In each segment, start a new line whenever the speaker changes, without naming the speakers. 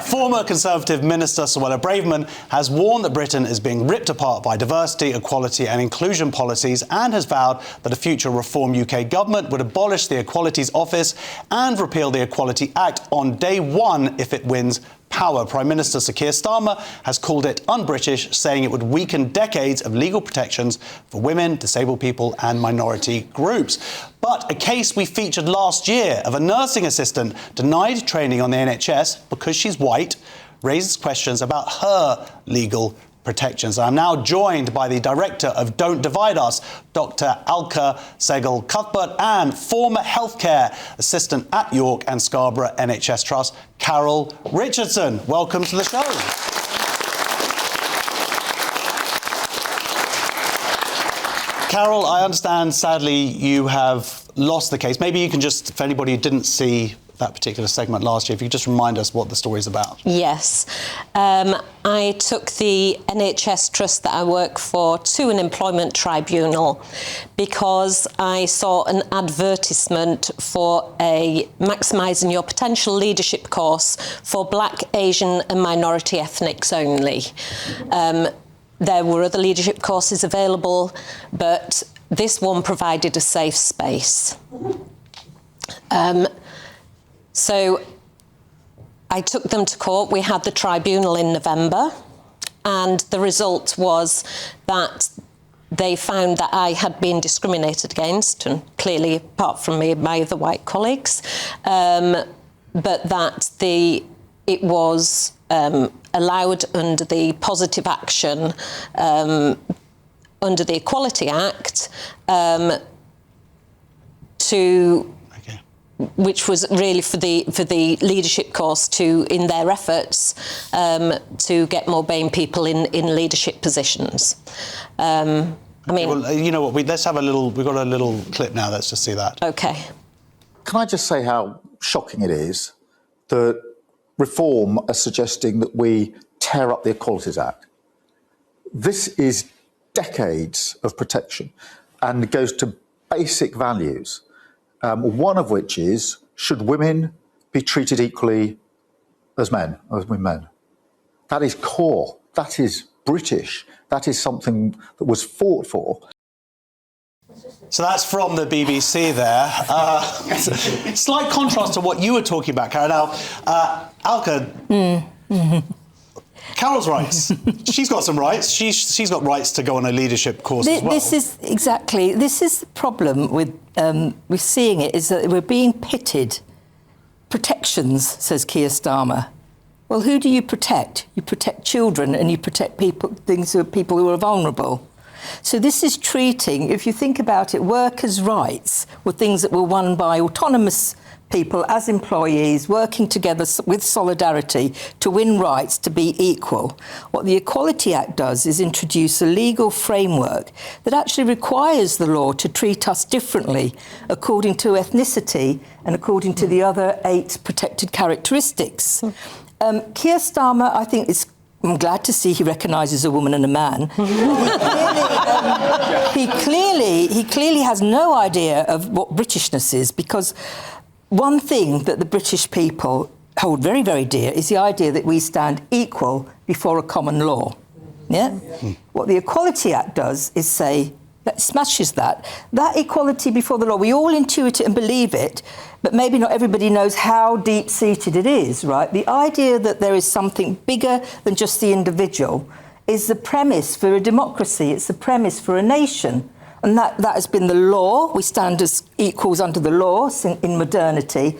Former Conservative Minister Suella Braverman has warned that Britain is being ripped apart by diversity, equality and inclusion policies, and has vowed that a future Reform UK government would abolish the Equalities Office and repeal the Equality Act on day one if it wins power. Prime Minister Sir Keir Starmer has called it un-British, saying it would weaken decades of legal protections for women, disabled people and minority groups. But a case we featured last year of a nursing assistant denied training on the NHS because she's white raises questions about her legal protections. I'm now joined by the director of Don't Divide Us, Dr. Alka Sehgal Cuthbert, and former healthcare assistant at York and Scarborough NHS Trust, Carol Richardson. Welcome to the show. Carol, I understand, sadly, you have lost the case. Maybe you can just, for anybody who didn't see that particular segment last year, if you could just remind us what the story is about.
Yes. I took the NHS Trust that I work for to an employment tribunal because I saw an advertisement for a Maximising Your Potential leadership course for Black, Asian and minority ethnics only. There were other leadership courses available, but this one provided a safe space. So I took them to court. We had the tribunal in November, and the result was that they found that I had been discriminated against, and clearly, apart from me, my other white colleagues, but that it was allowed under the positive action under the Equality Act which was really for the leadership course in their efforts to get more BAME people in leadership positions. I mean,
well, you know what? Let's have a little. We've got a little clip now. Let's just see that.
Okay.
Can I just say how shocking it is that Reform are suggesting that we tear up the Equalities Act? This is decades of protection and goes to basic values. One of which is, should women be treated equally as men? That is core. That is British. That is something that was fought for.
So that's from the BBC there. Slight contrast to what you were talking about, Carol. Now, Alka, Carol's rights. She's got some rights. She's got rights to go on a leadership course as well.
This is the problem with seeing it, is that we're being pitted. Protections, says Keir Starmer. Well, who do you protect? You protect children and you protect people who are vulnerable. So this is treating, if you think about it, workers' rights were things that were won by autonomous people as employees working together with solidarity to win rights to be equal. What the Equality Act does is introduce a legal framework that actually requires the law to treat us differently according to ethnicity and according to the other 8 protected characteristics. Keir Starmer, I think, I'm glad to see he recognises a woman and a man. He clearly has no idea of what Britishness is, because one thing that the British people hold very, very dear is the idea that we stand equal before a common law. Yeah? What the Equality Act does is say, that smashes that equality before the law. We all intuit it and believe it, but maybe not everybody knows how deep-seated it is, right? The idea that there is something bigger than just the individual is the premise for a democracy. It's the premise for a nation. And that has been the law. We stand as equals under the law in modernity.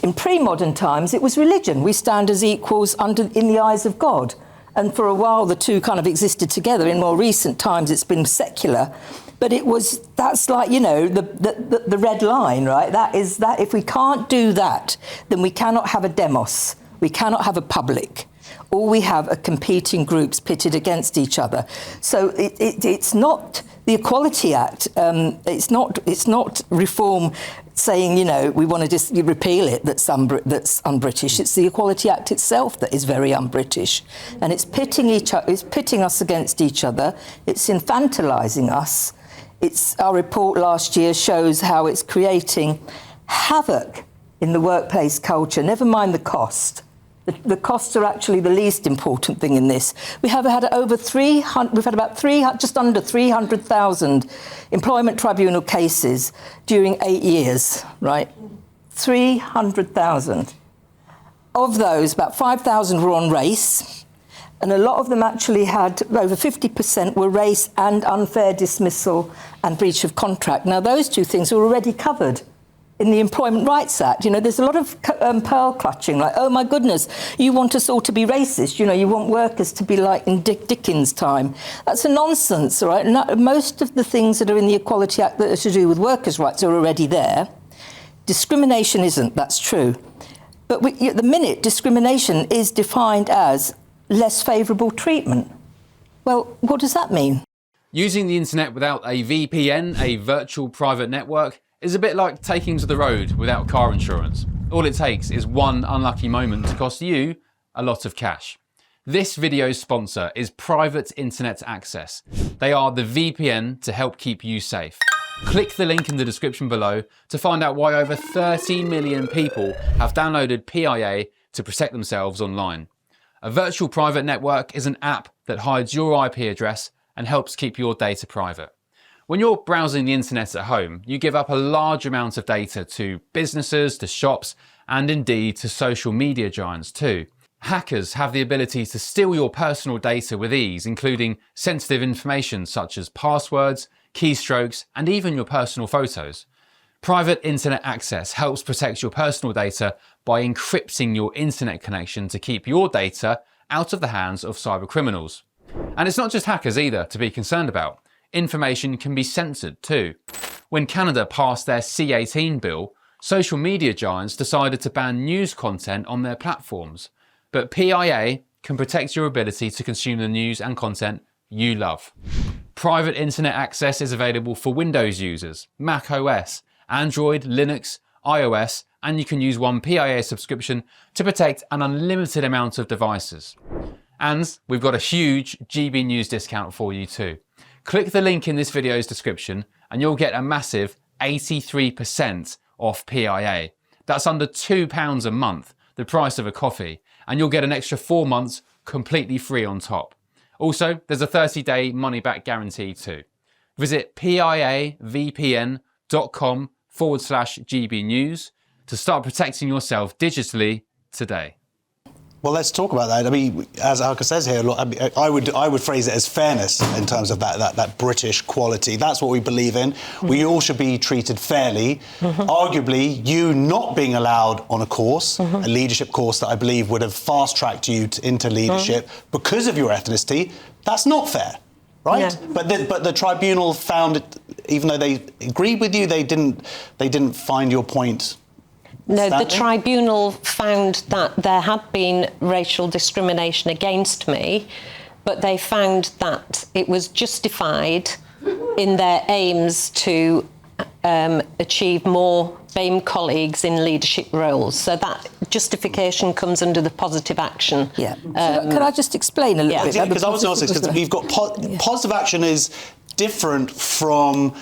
In pre-modern times, it was religion. We stand as equals in the eyes of God. And for a while, the two kind of existed together. In more recent times, it's been secular. But that's like, you know, the red line, right? That is that if we can't do that, then we cannot have a demos. We cannot have a public. All we have are competing groups pitted against each other. So it's not the Equality Act. It's not Reform saying, you know, we want to just repeal it. That's un-British. It's the Equality Act itself that is very un-British, and it's pitting us against each other. It's infantilising us. Our report last year shows how it's creating havoc in the workplace culture. Never mind the cost. The costs are actually the least important thing in this. We've had about just under 300,000 employment tribunal cases during 8 years, right? 300,000. Of those, about 5,000 were on race, and a lot of them actually had, over 50% were race and unfair dismissal and breach of contract. Now, those two things were already covered in the Employment Rights Act. You know, there's a lot of pearl clutching, like, oh my goodness, you want us all to be racist, you know, you want workers to be like in Dickens' time. That's a nonsense, all right? Most of the things that are in the Equality Act that are to do with workers' rights are already there. Discrimination isn't, that's true. But at the minute, discrimination is defined as less favourable treatment. Well, what does that mean?
Using the internet without a VPN, a virtual private network, is a bit like taking to the road without car insurance. All it takes is one unlucky moment to cost you a lot of cash. This video's sponsor is Private Internet Access. They are the VPN to help keep you safe. Click the link in the description below to find out why over 30 million people have downloaded PIA to protect themselves online. A virtual private network is an app that hides your IP address and helps keep your data private. When you're browsing the internet at home, you give up a large amount of data to businesses, to shops, and indeed to social media giants too. Hackers have the ability to steal your personal data with ease, including sensitive information such as passwords, keystrokes, and even your personal photos. Private Internet Access helps protect your personal data by encrypting your internet connection to keep your data out of the hands of cyber criminals. And it's not just hackers either to be concerned about. Information can be censored too. When Canada passed their C18 bill, social media giants decided to ban news content on their platforms. But PIA can protect your ability to consume the news and content you love. Private Internet Access is available for Windows users, Mac OS, Android, Linux, iOS, and you can use one PIA subscription to protect an unlimited amount of devices. And we've got a huge GB News discount for you too. Click the link in this video's description and you'll get a massive 83% off PIA. That's under £2 a month, the price of a coffee, and you'll get an extra 4 months completely free on top. Also, there's a 30-day money-back guarantee too. Visit piavpn.com/GB News to start protecting yourself digitally today.
Well, let's talk about that. I mean, as Alka says here, I would phrase it as fairness in terms of that British quality. That's what we believe in. We all should be treated fairly. Arguably, you not being allowed on a course, a leadership course that I believe would have fast-tracked you into leadership because of your ethnicity, that's not fair, right?
Yeah.
But the tribunal found it, even though they agreed with you, they didn't find your point.
No, the tribunal found that there had been racial discrimination against me, but they found that it was justified in their aims to achieve more BAME colleagues in leadership roles. So that justification comes under the positive action.
Yeah. Can I just explain a little bit?
Because I was going to ask, because we've got positive action is different from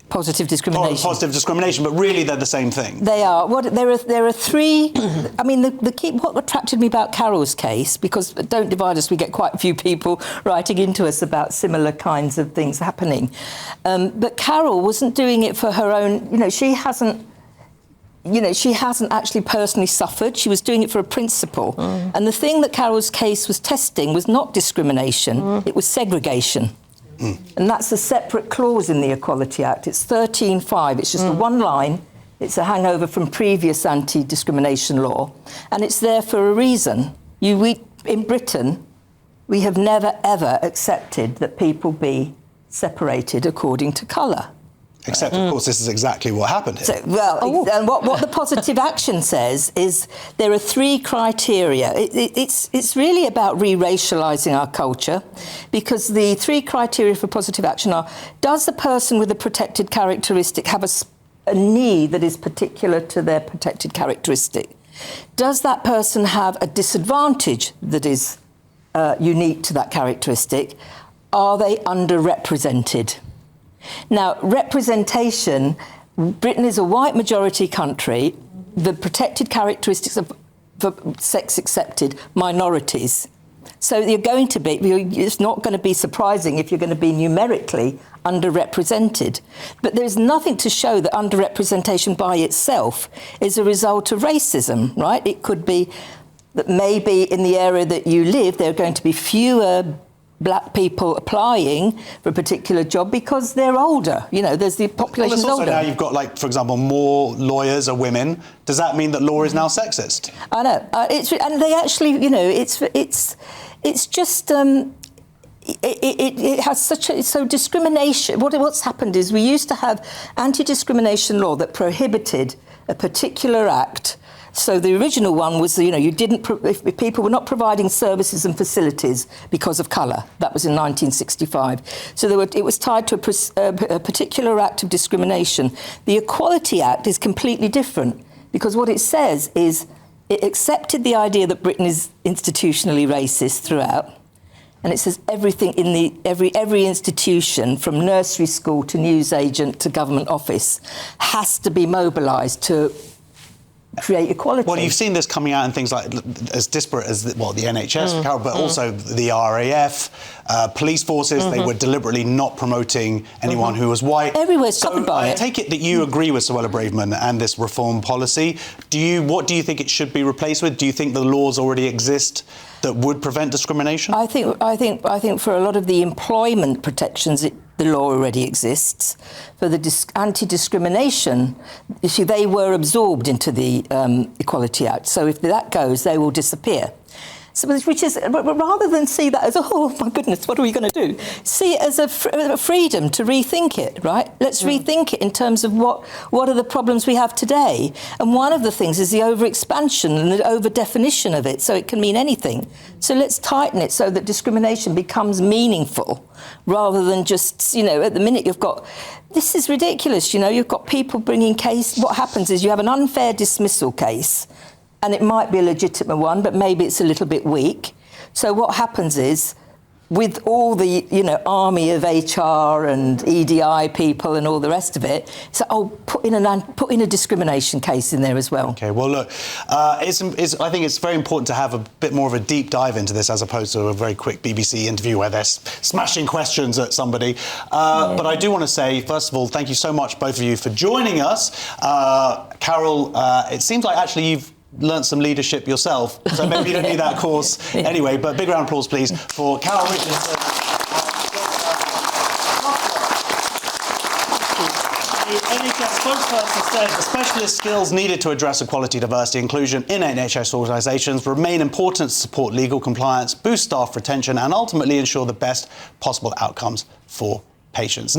positive discrimination.
Positive discrimination, but really they're the same thing.
They are. There are three. I mean, what attracted me about Carol's case, because don't divide us, we get quite a few people writing into us about similar kinds of things happening. But Carol wasn't doing it for her own. She hasn't actually personally suffered. She was doing it for a principle. And the thing that Carol's case was testing was not discrimination, it was segregation. And that's a separate clause in the Equality Act. It's 13.5. It's just a one line. It's a hangover from previous anti-discrimination law. And it's there for a reason. In Britain, we have never, ever accepted that people be separated according to colour.
Except, of course, this is exactly what happened here.
And what the positive action says is there are three criteria. It's really about re-racialising our culture, because the three criteria for positive action are: does the person with a protected characteristic have a need that is particular to their protected characteristic? Does that person have a disadvantage that is unique to that characteristic? Are they underrepresented? Now, representation, Britain is a white majority country. The protected characteristics for sex-accepted minorities. So it's not going to be surprising if you're going to be numerically underrepresented. But there's nothing to show that underrepresentation by itself is a result of racism, right? It could be that maybe in the area that you live, there are going to be fewer black people applying for a particular job because they're older. You know, there's the population is older.
Now you've got, like, for example, more lawyers are women. Does that mean that law is now sexist?
I know. And they actually, you know, it's just. It has so discrimination. What's happened is we used to have anti-discrimination law that prohibited a particular act. So the original one was, you know, if people were not providing services and facilities because of colour. That was in 1965. So it was tied to a particular act of discrimination. The Equality Act is completely different because what it says is it accepted the idea that Britain is institutionally racist throughout. And it says everything in every institution, from nursery school to newsagent to government office, has to be mobilised to create equality.
Well, you've seen this coming out in things like as disparate as the NHS, but also the RAF, police forces. They were deliberately not promoting anyone who was white.
Everywhere's covered by it.
I take it that you agree with Suella Braverman and this reform policy. What do you think it should be replaced with? Do you think the laws already exist that would prevent discrimination?
I think for a lot of the employment protections, the law already exists. For the anti-discrimination issue, they were absorbed into the Equality Act. So if that goes, they will disappear. So, but rather than see that as, oh my goodness, what are we going to do? See it as a freedom to rethink it, right? Let's rethink it in terms of what are the problems we have today. And one of the things is the over-expansion and the over-definition of it, so it can mean anything. So let's tighten it so that discrimination becomes meaningful rather than just, you know, at the minute you've got, this is ridiculous, you know, you've got people bringing case. What happens is you have an unfair dismissal case, and it might be a legitimate one, but maybe it's a little bit weak. So what happens is, with all the, you know, army of HR and EDI people and all the rest of it, so put in a discrimination case in there as well.
Okay, well, look, I think it's very important to have a bit more of a deep dive into this as opposed to a very quick BBC interview where they're smashing questions at somebody. But I do want to say, first of all, thank you so much, both of you, for joining us. Carol, it seems like actually you've learnt some leadership yourself, so maybe you don't need that course anyway, but big round of applause, please, for Carol Richardson. The NHS spokesperson said the specialist skills needed to address equality, diversity, inclusion in NHS organisations remain important to support legal compliance, boost staff retention and ultimately ensure the best possible outcomes for patients.